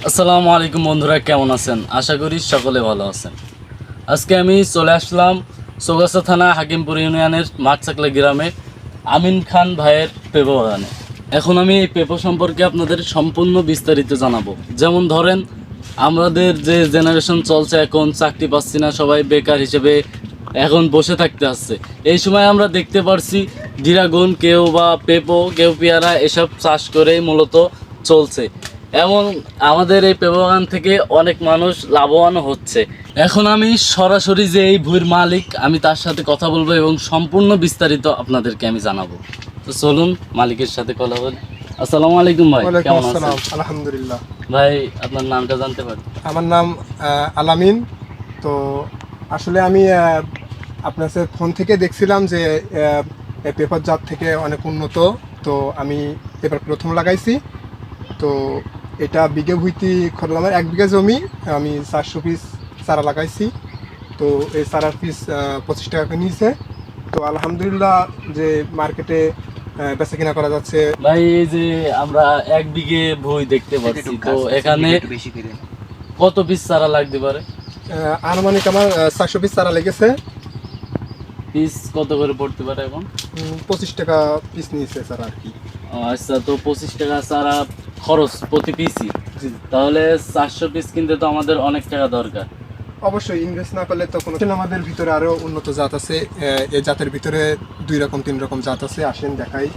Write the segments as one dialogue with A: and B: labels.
A: আসসালামু আলাইকুম বন্ধুরা, কেমন আছেন? আশা করি সকলে ভালো আছেন। আজকে আমি চলে আসলাম চৌগাছা থানা হাকিমপুর ইউনিয়নের মাঠচাকলা গ্রামে আমিন খান ভাইয়ের পেঁপো বাগানে। এখন আমি এই পেঁপো সম্পর্কে আপনাদের সম্পূর্ণ বিস্তারিত জানাবো। যেমন ধরেন, আমাদের যে জেনারেশন চলছে, এখন চাকরি পাচ্ছি না, সবাই বেকার হিসেবে এখন বসে থাকতে আসছে। এই সময় আমরা দেখতে পারছি ড্রাগন, কেউ বা পেঁপো, কেউ পেয়ারা, এসব চাষ করেই মূলত চলছে। এমন আমাদের এই পেঁপো বাগান থেকে অনেক মানুষ লাভবান হচ্ছে। এখন আমি সরাসরি যে এই ভুঁইয়ের মালিক, আমি তার সাথে কথা বলবো এবং সম্পূর্ণ বিস্তারিত আপনাদেরকে আমি জানাবো। তো চলুন মালিকের সাথে কথা বলি। আসসালামু আলাইকুম ভাই, কেমন আছেন?
B: আলহামদুলিল্লাহ।
A: ভাই, আপনার নামটা জানতে পারি?
B: আমার নাম আলামিন। তো আসলে আমি আপনার ফোন থেকে দেখছিলাম যে পেপার জাত থেকে অনেক উন্নত। তো আমি পেপার প্রথম লাগাইছি। তো এটা বিঘে ভুইতি করলাম, 1 বিঘা জমি আমি 400 পিস চারা লাগাইছি। তো এই চারার পিস 25 টাকা করে নিয়েছে। তো আলহামদুলিল্লাহ যে মার্কেটে বেচা কিনা করা যাচ্ছে।
A: ভাই, এই যে আমরা 1 বিঘে ভুঁই দেখতে পাচ্ছি, তো এখানে কত পিস চারা লাগতে পারে?
B: আনুমানিক আমার 400 পিস চারা লেগেছে।
A: পিস কত করে পড়তে পারে এখন?
B: 25 টাকা পিস নিয়েছে চারা আর কি।
A: আচ্ছা, তো 25 টাকা চারা খরচ প্রতি পিসই।
B: জি,
A: তাহলে 400 পিস কিনতে তো আমাদের অনেক টাকা দরকার।
B: অবশ্যই ইনভেস্ট না করলে তো কোনো। আমাদের ভিতরে আরো উন্নত জাত আছে। এই জাতের ভিতরে 2 রকম 3 রকম জাত আছে। আসেন দেখাই।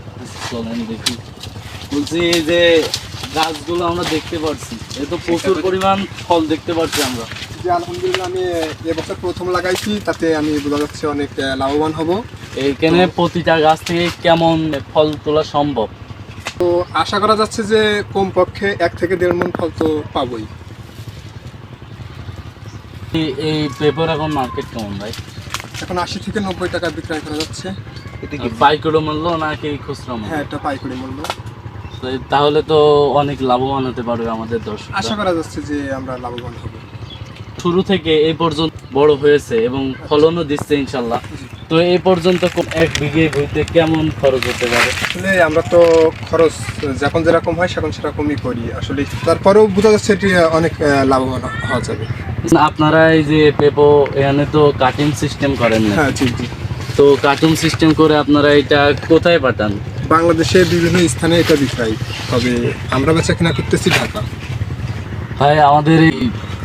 A: চলেন দেখি। বলছি, এই যে গাছগুলো আমরা দেখতে পাচ্ছি, এ তো প্রচুর পরিমাণ ফল দেখতে পাচ্ছি আমরা।
B: যে আলহামদুলিল্লাহ আমি এবছর প্রথম লাগাইছি, তাতে আমি বোঝা যাচ্ছে অনেক লাভবান হব।
A: এইখানে প্রতিটা গাছ থেকে কেমন ফল তোলা সম্ভব?
B: তো আশা করা যাচ্ছে যে কমপক্ষে 1 থেকে 1.5 মণ ফল তো পাবোই।
A: এই পেপার এখন মার্কেট কেমন ভাই?
B: এখন 80 থেকে 90 টাকা বিক্রয় করা যাচ্ছে।
A: পাইকারি মূল্য নাকি খুচরা মূল্য?
B: হ্যাঁ, এটা পাইকারি মূল্য।
A: তাহলে তো অনেক লাভবান হতে পারবে আমাদের দর্শক।
B: আশা করা যাচ্ছে যে আমরা লাভবান হব।
A: শুরু থেকে এই পর্যন্ত বড় হয়েছে এবং ফলনও দিচ্ছে ইনশাল্লাহ। তো এই পর্যন্ত 1 বিঘে ভুঁইতে কেমন খরচ হতে পারে?
B: আসলে আমরা তো খরচ যখন যেরকম হয় সেখন সেরকমই করি আসলে। তারপরেও বোঝা যাচ্ছে এটি অনেক লাভবান হওয়া যাবে।
A: আপনারা এই যে পেঁপো, এখানে তো কাটিং সিস্টেম করেন না?
B: হ্যাঁ, জি জি।
A: তো কাটিং সিস্টেম করে আপনারা এটা কোথায় পাঠান?
B: বাংলাদেশে বিভিন্ন স্থানে এটা বিক্রয়, তবে আমরা বেচা কিনা করতেছি ঢাকা।
A: ভাই, আমাদের এই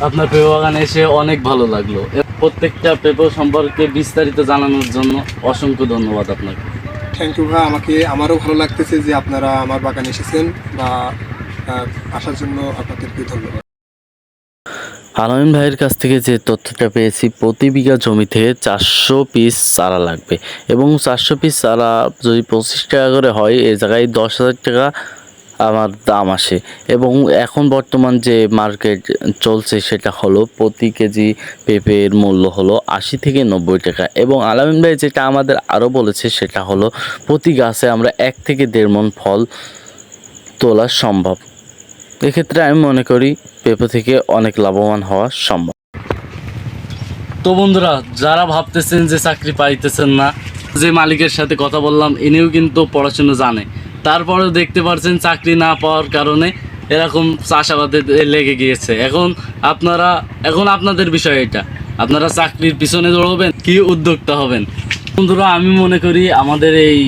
A: আপনার পেঁপো বাগানে এসে অনেক ভালো লাগলো। প্রত্যেকটা পেঁপো সম্পর্কে বিস্তারিত জানানোর জন্য অসংখ্য ধন্যবাদ আপনাকে।
B: থ্যাংক ইউ ভাই। আমারও ভালো লাগতেছে যে আপনারা আমার বাগানে এসেছেন বা আসার জন্য আপনাদেরকে ধন্যবাদ।
A: আলামিন ভাইয়ের কাছ থেকে যে তথ্যটা পেয়েছি, প্রতি বিঘা জমি থেকে 400 পিস চারা লাগবে এবং 400 পিস চারা যদি 25 টাকা করে হয়, এই জায়গায় 10,000 টাকা আমার দাম আসে। এবং এখন বর্তমান যে মার্কেট চলছে সেটা হলো প্রতি কেজি পেঁপের মূল্য হলো 80 থেকে 90 টাকা। এবং আলামিন ভাই যেটা আমাদের আরও বলেছে সেটা হলো প্রতি গাছে আমরা 1 থেকে 1.5 মণ ফল তোলা সম্ভব। এক্ষেত্রে আমি মনে করি পেঁপে থেকে অনেক লাভবান হওয়া সম্ভব। তো বন্ধুরা, যারা ভাবতেছেন যে চাকরি পাইতেছেন না, যে মালিকের সাথে কথা বললাম, ইনিও কিন্তু পড়াশোনা জানে, তারপরেও দেখতে পাচ্ছেন চাকরি না পাওয়ার কারণে এরকম চাষাবাদে লেগে গিয়েছে। এখন আপনাদের বিষয় এটা, আপনারা চাকরির পিছনে দৌড়বেন কি উদ্যোক্তা হবেন? বন্ধুরা, আমি মনে করি আমাদের এই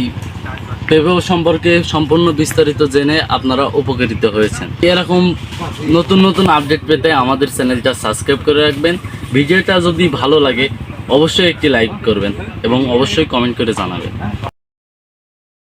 A: পেঁপে সম্পর্কে সম্পূর্ণ বিস্তারিত জেনে আপনারা উপকৃত হয়েছেন। এরকম নতুন নতুন আপডেট পেতে আমাদের চ্যানেলটা সাবস্ক্রাইব করে রাখবেন। ভিডিওটা যদি ভালো লাগে অবশ্যই একটি লাইক করবেন এবং অবশ্যই কমেন্ট করে জানাবেন।